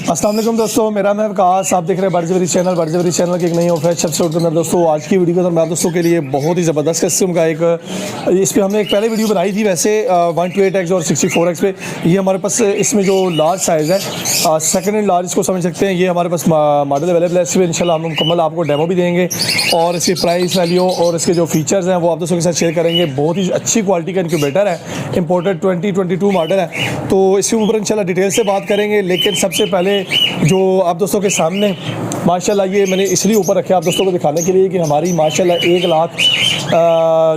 अस्सलाम वालेकुम दोस्तों, मेरा नाम विकास। आप देख रहे हैं बर्जवरी चैनल की एक नई और फ्रेश एपिसोड के अंदर। दोस्तों आज की वीडियो के अंदर मैं दोस्तों के लिए बहुत ही ज़बरदस्त किस्म का इस पर हमने एक पहले वीडियो बनाई थी वैसे 128x और 64x पे। ये हमारे पास इसमें जो लार्ज साइज़ है, सेकेंड हैंड लार्ज इसको समझ सकते हैं, ये हमारे पास मॉडल अवेलेबल है। इसमें इंशाल्लाह हम मुकम्मल आपको डेमो भी देंगे और इसकी प्राइस वैल्यू और इसके जो फीचर्स हैं वो आप दोस्तों के साथ शेयर करेंगे। बहुत ही अच्छी क्वालिटी का इनक्यूबेटर है, इंपोर्टेड 2022 मॉडल है, तो इसके ऊपर इंशाल्लाह डिटेल से बात करेंगे। लेकिन सबसे पहले जो आप दोस्तों के सामने माशाल्लाह ये मैंने इसलिए ऊपर रखे आप दोस्तों को दिखाने के लिए कि हमारी माशाल्लाह 1 लाख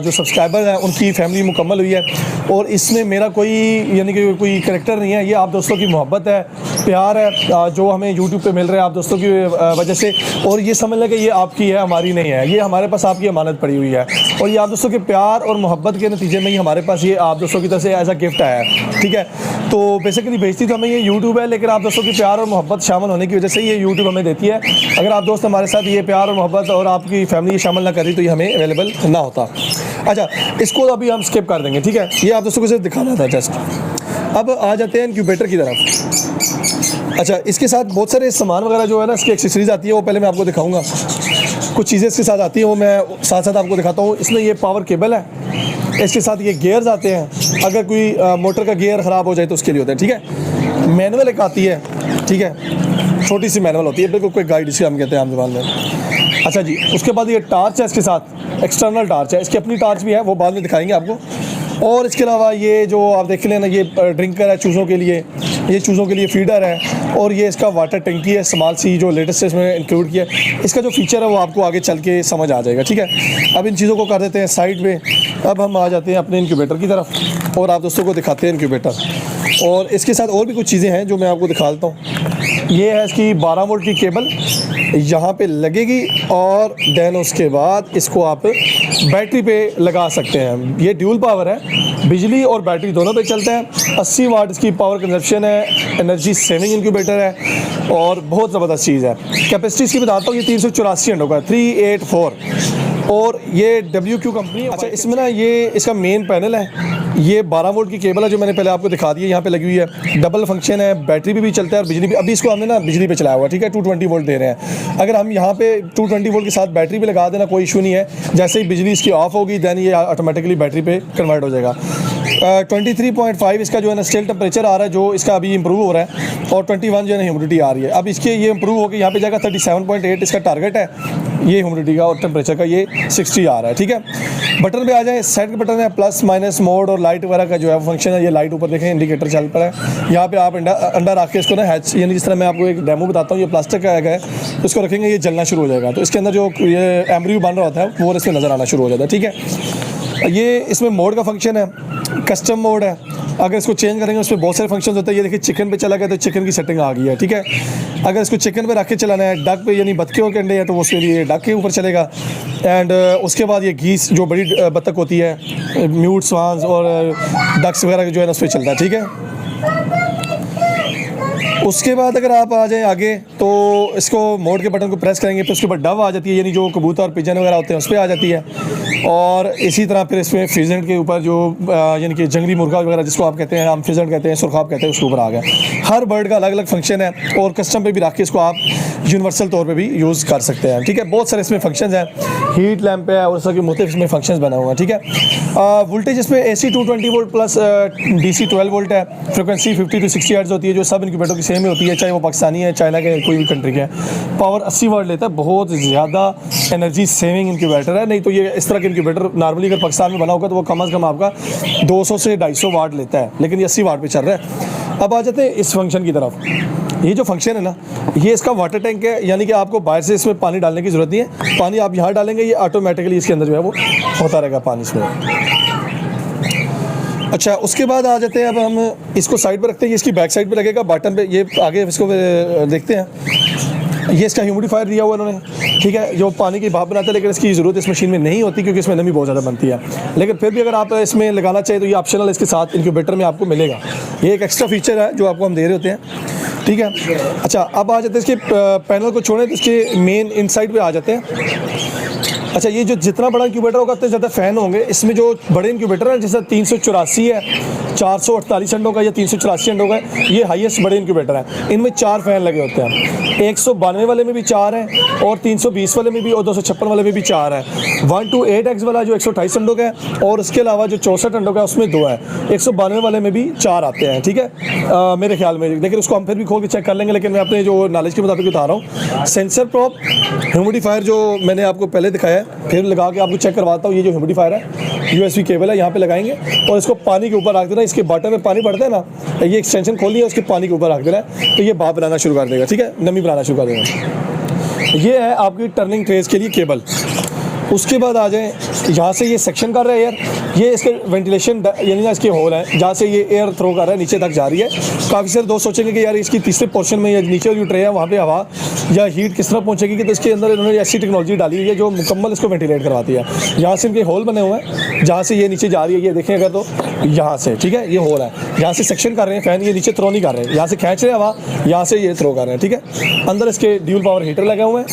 जो सब्सक्राइबर हैं उनकी फैमिली मुकम्मल हुई है। और इसमें मेरा कोई यानी कि कोई करैक्टर नहीं है, ये आप दोस्तों की मोहब्बत है, प्यार है जो हमें यूट्यूब पे मिल रहा है आप दोस्तों की वजह से। और ये समझ लें कि ये आपकी है, हमारी नहीं है, ये हमारे पास आपकी अमानत पड़ी हुई है। और ये आप दोस्तों के प्यार और मोहब्बत के नतीजे में ही हमारे पास ये आप दोस्तों की तरफ से एज अ गिफ्ट आया है, ठीक है। तो बेसिकली भेजती तो हमें ये यूट्यूब है, लेकिन आप दोस्तों की प्यार और मोहब्बत शामिल होने की वजह से ये यूट्यूब हमें देती है। अगर आप दोस्त हमारे साथ ये प्यार और मोहब्बत और आपकी फैमिली शामिल ना करी तो ये हमें अवेलेबल ना होता। अच्छा, इसको अभी हम स्किप कर देंगे, ठीक है। ये आप दोस्तों को सिर्फ दिखाना था जस्ट। अब आ जाते हैं इनक्यूबेटर की तरफ। अच्छा, इसके साथ बहुत सारे सामान वगैरह जो है ना, इसकी एक्सेसरीज आती है, वो पहले मैं आपको दिखाऊंगा। कुछ चीज़ें इसके साथ आती हैं वो मैं साथ साथ आपको दिखाता हूँ। इसमें ये पावर केबल है, इसके साथ ये गियर्स आते हैं, अगर कोई मोटर का गियर ख़राब हो जाए तो उसके लिए होता है, ठीक है। मैनुअल एक आती है, ठीक है, छोटी सी मैनुअल होती है, बिल्कुल कोई गाइड इसे हम कहते हैं आम ज़बान में। अच्छा जी, उसके बाद ये टार्च है, इसके साथ एक्सटर्नल टार्च है, इसकी अपनी टार्च भी है, वो बाद में दिखाएंगे आपको। और इसके अलावा ये जो आप देख लेना, ये ड्रिंकर है चूज़ों के लिए, ये चूज़ों के लिए फीडर है। और ये इसका वाटर टंकी है स्मॉल सी, जो लेटेस्ट है इसमें इंक्लूड किया है। इसका जो फीचर है वो आपको आगे चल के समझ आ जाएगा, ठीक है। अब इन चीज़ों को कर देते हैं साइड में। अब हम आ जाते हैं अपने इनक्यूबेटर की तरफ और आप दोस्तों को दिखाते हैं इनक्यूबेटर। और इसके साथ और भी कुछ चीज़ें हैं जो मैं आपको दिखा देता हूँ। ये है इसकी 12 वोल्ट की केबल यहाँ पे लगेगी और देन उसके बाद इसको आप बैटरी पे लगा सकते हैं। ये ड्यूल पावर है, बिजली और बैटरी दोनों पे चलता है। 80 वाट इसकी पावर कंजप्शन है, एनर्जी सेविंग इनक्यूबेटर है और बहुत ज़बरदस्त चीज़ है। कैपेसिटी इसकी बताता हूँ, ये 384 घंटों का 384 और ये WQ कंपनी। अच्छा, इसमें ना ये इसका मेन पैनल है, ये 12 वोल्ट की केबल है जो मैंने पहले आपको दिखा दी है, यहाँ पे लगी हुई है। डबल फंक्शन है, बैटरी भी चलता है और बिजली भी। अभी इसको हमने ना बिजली पे चलाया हुआ, ठीक है, 220 वोल्ट दे रहे हैं। अगर हम यहाँ पे 220 वोल्ट के साथ बैटरी भी लगा देना कोई इशू नहीं है। जैसे ही बिजली इसकी ऑफ होगी दैन ये ऑटोमेटिकली बैटरी पे कन्वर्ट हो जाएगा। 23.5 इसका जो है ना स्टिल टेम्परेचर आ रहा है, जो इसका अभी इंप्रूव हो रहा है, और 21 जो है ना ह्यूमिडिटी आ रही है। अब इसके ये इंप्रूव होकर यहाँ पे जाएगा 37.8 इसका टारगेट है ये ह्यूमिडिटी का, और टेम्परेचर का ये 60 आ रहा है, ठीक है। बटन पे आ जाए, सेट का बटन है, प्लस माइनस मोड और लाइट वगैरह का जो है फंक्शन है। ये लाइट ऊपर देखें, इंडिकेटर चल पड़ा है। यहाँ पे आप अंडा रख के इसको ना हैच, यानी जिस तरह मैं आपको एक डेमो बताता हूँ, ये प्लास्टिक का है, उसको रखेंगे ये जलना शुरू हो जाएगा, तो इसके अंदर जो ये एम्ब्रियो बन रहा होता है वो इसमें नज़र आना शुरू हो जाता है, ठीक है। ये इसमें मोड का फंक्शन है, कस्टम मोड है। अगर इसको चेंज करेंगे उसमें बहुत सारे फंक्शन होते हैं। ये देखिए चिकन पे चला गया तो चिकन की सेटिंग आ गई है, ठीक है। अगर इसको चिकन पे रख के चलाना है, डक पे यानी बतखे के अंडे हैं तो उसके लिए डक के ऊपर चलेगा। एंड उसके बाद ये घीस जो बड़ी बतख होती है, म्यूट स्वान्स और डक्स वगैरह जो है ना उस पर चलता है, ठीक है। उसके बाद अगर आप आ जाएँ आगे तो इसको मोड के बटन को प्रेस करेंगे तो उसके ऊपर डव आ जाती है, यानी जो कबूतर और पिजन वगैरह होते हैं उस पर आ जाती है। और इसी तरह फिर इसमें फिजेंट के ऊपर जो यानी कि जंगली मुर्गा वगैरह जिसको आप कहते हैं, हम फिजेंट कहते हैं, सुरखाब कहते हैं, उसके ऊपर आ गया। हर बर्ड का अलग अलग फंक्शन है और कस्टम पे भी रख के इसको आप यूनिवर्सल तौर पे भी यूज़ कर सकते हैं, ठीक है। बहुत सारे इसमें फंक्शंस हैं, हीट लैंप है और इस तरह के मुख्तलिफ इसमें फंक्शंस बना हुआ है, ठीक है। वोल्टेज इसमें AC 220 volt plus DC 12 volt है। फ्रिक्वेंसी 50 to 60 हर्ट्ज़ होती है, जो सब इनक्यूबेटर की सेम ही होती है, चाहे वो पाकिस्तानी है, चाइना के, कोई भी कंट्री के है। पावर 80 वाट लेता है, बहुत ज़्यादा एनर्जी सेविंग इनक्यूबेटर है। नहीं तो ये इस तरह के इनक्यूबेटर नॉर्मली अगर पाकिस्तान में बना होगा तो वो कम से कम आपका 200 से 250 वाट लेता है, लेकिन ये 80 वाट पे चल रहा है। अब आ जाते हैं इस फंक्शन की तरफ। ये जो फंक्शन है ना, ये इसका वाटर टैंक है, यानी कि आपको बाहर से इसमें पानी डालने की ज़रूरत नहीं है। पानी आप यहाँ डालेंगे, ये ऑटोमेटिकली इसके अंदर जो है वो होता रहेगा पानी इसमें। अच्छा, उसके बाद आ जाते हैं, अब हम इसको साइड पर रखते हैं। ये इसकी बैक साइड पे लगेगा बटन पे, ये आगे इसको देखते हैं। ये इसका ह्यूमिडिफायर दिया हुआ इन्होंने, ठीक है, जो पानी की भाप बनाता है, लेकिन इसकी ज़रूरत इस मशीन में नहीं होती क्योंकि इसमें नमी बहुत ज़्यादा बनती है। लेकिन फिर भी अगर आप इसमें लगाना चाहिए तो ये ऑप्शनल इसके साथ इनक्यूबेटर में आपको मिलेगा। ये एक एक्स्ट्रा फीचर है जो आपको हम दे रहे होते हैं, ठीक है। अच्छा, अब आ जाते हैं इसके पैनल को छोड़ें तो इसके मेन इनसाइड पे आ जाते हैं। अच्छा, ये जो जितना बड़ा इंक्यूबेटर होगा उतने ज़्यादा फ़ैन होंगे। इसमें जो बड़े इंक्यूबेटर हैं जैसे 384 है, 448 अंडों का या 384 अंडों का, ये हाईएस्ट बड़े इंक्यूबेटर हैं। इनमें 4 फ़ैन लगे होते हैं। 192 वाले में भी 4 हैं और 320 वाले में भी और 256 वाले में भी 4 है। 128X वाला जो 128 अंडों का है और उसके अलावा जो 64 अंडों का है उसमें 2 है। 192 वाले में भी 4 आते हैं, ठीक है। मेरे ख्याल में, लेकिन उसको हम फिर भी खोल के चेक कर लेंगे, लेकिन मैं अपने जो नॉलेज के मुताबिक बता रहा हूँ। सेंसर प्रॉप ह्यूमिडिफायर जो मैंने आपको पहले दिखाया है, फिर लगा के आपको चेक करवाता हूँ। ये जो ह्यूमिडिफायर है, USB केबल है, यहाँ पे लगाएंगे और इसको पानी के ऊपर रख देना। इसके बॉटम में पानी पड़ता है ना, ये एक्सटेंशन खोलनी है, उसके पानी के ऊपर रख देना है, तो ये भाप बनाना शुरू कर देगा, ठीक है, नमी बनाना शुरू कर देगा। ये है आपकी टर्निंग ट्रेस के लिए केबल। उसके बाद आ जाएँ, यहाँ से ये सेक्शन कर रहा है एयर, ये इसके वेंटिलेशन यानी ना इसके होल है जहाँ से ये एयर थ्रो कर रहा है, नीचे तक जा रही है। काफ़ी सारे दोस्त सोचेंगे कि यार इसकी तीसरे पोर्शन में या नीचे जो ट्रे है वहाँ पे हवा या हीट किस तरह पहुँचेगी, कि तो इसके अंदर इन्होंने ऐसी टेक्नोलॉजी डाली हुई है जो मुकम्मल इसको वेंटिलेट करवाती है। यहाँ से इनके होल बने हुए हैं जहाँ से ये नीचे जा रही है, ये देखें अगर तो यहाँ से, ठीक है, ये होल है, यहाँ से सेक्शन कर रहे हैं फ़ैन, ये नीचे थ्रो नहीं कर रहे हैं, यहाँ से खींच रहे हैं हवा, यहाँ से ये थ्रो कर रहे हैं, ठीक है। अंदर इसके ड्यूल पावर हीटर लगे हुए हैं।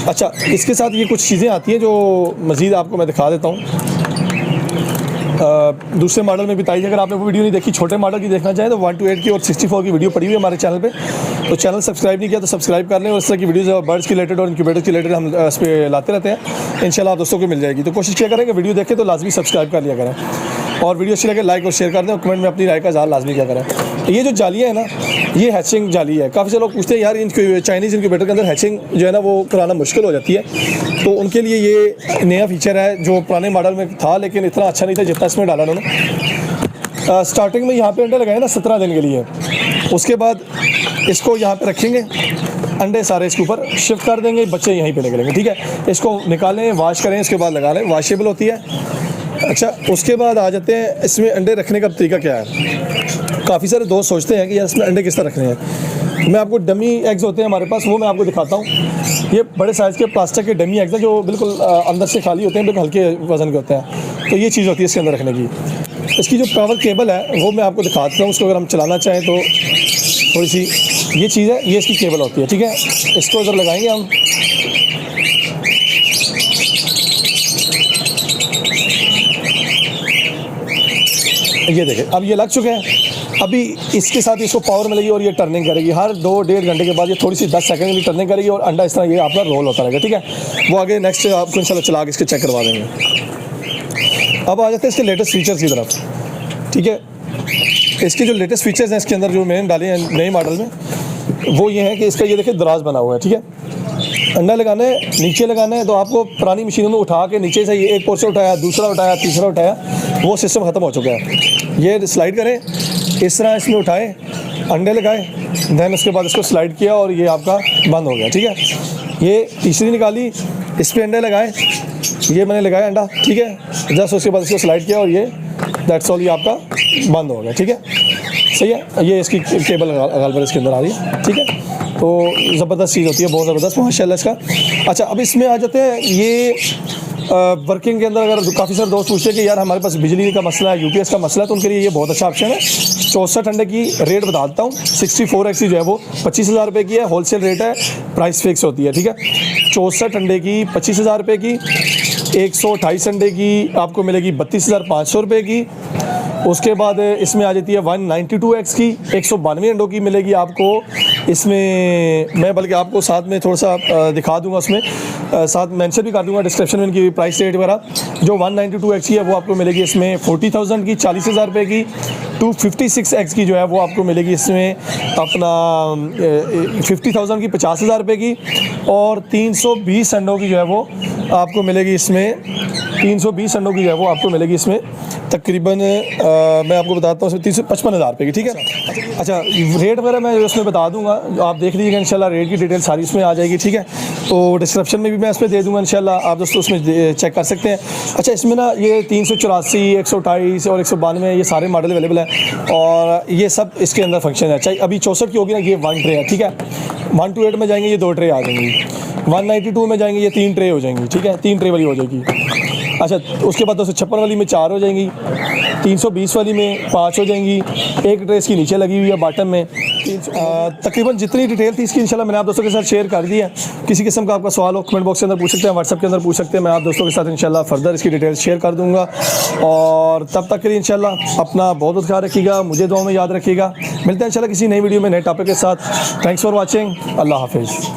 अच्छा, इसके साथ ये कुछ चीज़ें आती हैं जो मज़ीद आपको मैं दिखा देता हूँ। दूसरे मॉडल में बताइए, अगर आपने वो वीडियो नहीं देखी, छोटे मॉडल की देखना चाहें तो 128 की और 64 की वीडियो पड़ी हुई है हमारे चैनल पे। तो चैनल सब्सक्राइब नहीं किया तो सब्सक्राइब कर लें, और इस तरह की वीडियोज़ बर्ड्स के रिलेटेड और इंक्यूबेटर के रिलेटेड हम इस पर लाते रहते हैं। इंशाल्लाह आप दोस्तों को मिल जाएगी। तो कोशिश किया करेंगे वीडियो देखें तो लाजमी सब्सक्राइब कर लिया करें, और वीडियो अच्छी लगे लाइक और शेयर कर दें, और कमेंट में अपनी राय का इज़हार लाजमी किया करें। ये जो जालियाँ है ना, ये हैचिंग जाली है। काफ़ी से लोग पूछते हैं यार इन चाइनीज़ इंक्यूबेटर के अंदर हैचिंग जो है ना वो कराना मुश्किल हो जाती है, तो उनके लिए ये नया फीचर है जो पुराने मॉडल में था लेकिन इतना अच्छा नहीं था जितना इसमें डाला उन्होंने। स्टार्टिंग में यहाँ पे अंडे लगाए ना 17 दिन के लिए, उसके बाद इसको यहाँ पे रखेंगे, अंडे सारे इसके ऊपर शिफ्ट कर देंगे, बच्चे यहीं पे निकलेंगे, ठीक है। इसको निकालें, वॉश करें, इसके बाद लगा लें, वॉशेबल होती है। अच्छा, उसके बाद आ जाते हैं इसमें अंडे रखने का तरीका क्या है। काफ़ी सारे दोस्त सोचते हैं कि यार इसमें अंडे किस तरह रखने हैं। मैं आपको डमी एग्स होते हैं हमारे पास, वो मैं आपको दिखाता हूँ। ये बड़े साइज़ के प्लास्टिक के डमी एग्स हैं जो बिल्कुल अंदर से खाली होते हैं, बिल्कुल हल्के वज़न के होते हैं। तो ये चीज़ होती है इसके अंदर रखने की। इसकी जो पावर केबल है वो मैं आपको दिखाता हूँ। उसको अगर हम चलाना चाहें तो थोड़ी सी ये चीज़ है, ये इसकी केबल होती है, ठीक है। इसको इधर लगाएंगे हम, ये देखें अब ये लग चुके हैं। अभी इसके साथ इसको पावर मिलेगी और ये टर्निंग करेगी। हर 2-1.5 घंटे के बाद ये थोड़ी सी 10 सेकंड की टर्निंग करेगी और अंडा इस तरह ये आपका रोल होता रहेगा, ठीक है। वो आगे नेक्स्ट आपको इंशाल्लाह चला के इसके चेक करवा देंगे। अब आ जाते हैं इसके लेटेस्ट फीचर्स की तरफ, ठीक है। इसके जो लेटेस्ट फीचर्स हैं इसके अंदर जो मैंने डाले हैं नए मॉडल में, वो ये है कि इसका ये देखिए दराज बना हुआ है, ठीक है। अंडा लगाना है, नीचे लगाना है तो आपको पुरानी मशीनों में उठा के नीचे से ये एक पोर्शन उठाया, दूसरा उठाया, तीसरा उठाया, वो सिस्टम ख़त्म हो चुका है। ये स्लाइड करें, इस तरह इसमें उठाए, अंडे लगाए, दैन उसके बाद इसको स्लाइड किया और ये आपका बंद हो गया, ठीक है। ये तीसरी निकाली, इस पर अंडे लगाए, ये मैंने लगाया अंडा, ठीक है। जस्ट उसके बाद इसको स्लाइड किया और ये दैट्स ऑल, ये आपका बंद हो गया, ठीक है। सही है। ये इसकी केबल गालबर इसके अंदर आ रही है, ठीक है। तो ज़बरदस्त चीज़ होती है, बहुत ज़बरदस्त माशाल्लाह इसका। अच्छा, अब इसमें आ जाते हैं ये वर्किंग के अंदर। अगर काफ़ी सारे दोस्त पूछते हैं कि यार हमारे पास बिजली का मसला है, UPS का मसला है, तो उनके लिए ये बहुत अच्छा ऑप्शन है। 64 अंडे की रेट बता देता हूँ। 64X जो है वो 25,000 रुपये की है, होलसेल रेट है, प्राइस फिक्स होती है, ठीक है। 64 अंडे की 25,000 रुपये की, 128 अंडे की आपको मिलेगी 32,500 रुपये की। उसके बाद इसमें आ जाती है 192X की, 192 अंडों की मिलेगी आपको। इसमें मैं बल्कि आपको साथ में थोड़ा सा दिखा दूंगा, उसमें साथ मेंशन भी कर दूंगा डिस्क्रिप्शन में इनकी प्राइस रेट वगैरह। जो 192X की है वो आपको मिलेगी इसमें 40,000 की, 40,000 रुपये की। 256X की जो है वो आपको मिलेगी इसमें अपना 50,000 की, 50,000 रुपये की। और 320 अंडों की जो है वो आपको मिलेगी इसमें, 320 अंडों की जो है वो आपको मिलेगी इसमें तकरीबन मैं आपको बताता हूँ 55,000 रुपये की, ठीक है। अच्छा, रेट वगैरह मैं उसमें बता दूंगा, आप देख लीजिएगा इंशाल्लाह। रेट की डिटेल सारी इसमें आ जाएगी, ठीक है। तो डिस्क्रिप्शन में भी मैं इसमें दे दूंगा इंशाल्लाह, आप दोस्तों उसमें चेक कर सकते हैं। अच्छा, इसमें ना ये 384, 128 और 192 ये सारे मॉडल अवेलेबल हैं, और ये सब इसके अंदर फंक्शन है। अच्छा, अभी 64 की होगी ना, ये 1 ट्रे है, ठीक है। 128 में जाएंगे ये 2 ट्रे आ जाएंगी, 192 में जाएंगे ये 3 ट्रे हो जाएंगी, ठीक है, 3 ट्रे वाली हो जाएगी। अच्छा, उसके बाद 256 वाली में 4 हो जाएंगी, 320 वाली में 5 हो जाएंगी, एक ड्रेस की नीचे लगी हुई है बॉटम में। तकरीबन जितनी डिटेल थी इसकी इंशाल्लाह मैंने आप दोस्तों के साथ शेयर कर दी है। किसी किस्म का आपका सवाल हो कमेंट बॉक्स के अंदर पूछ सकते हैं, व्हाट्सएप के अंदर पूछ सकते हैं, मैं आप दोस्तों के साथ इंशाल्लाह फर्दर इसकी डिटेल्स शेयर कर दूंगा। और तब तक के लिए इंशाल्लाह अपना बहुत ख्याल रखिएगा, मुझे दुआ में याद रखिएगा। मिलते हैं इंशाल्लाह किसी नई वीडियो में नए टॉपिक के साथ। थैंक्स फॉर वॉचिंग, अल्लाह हाफिज़।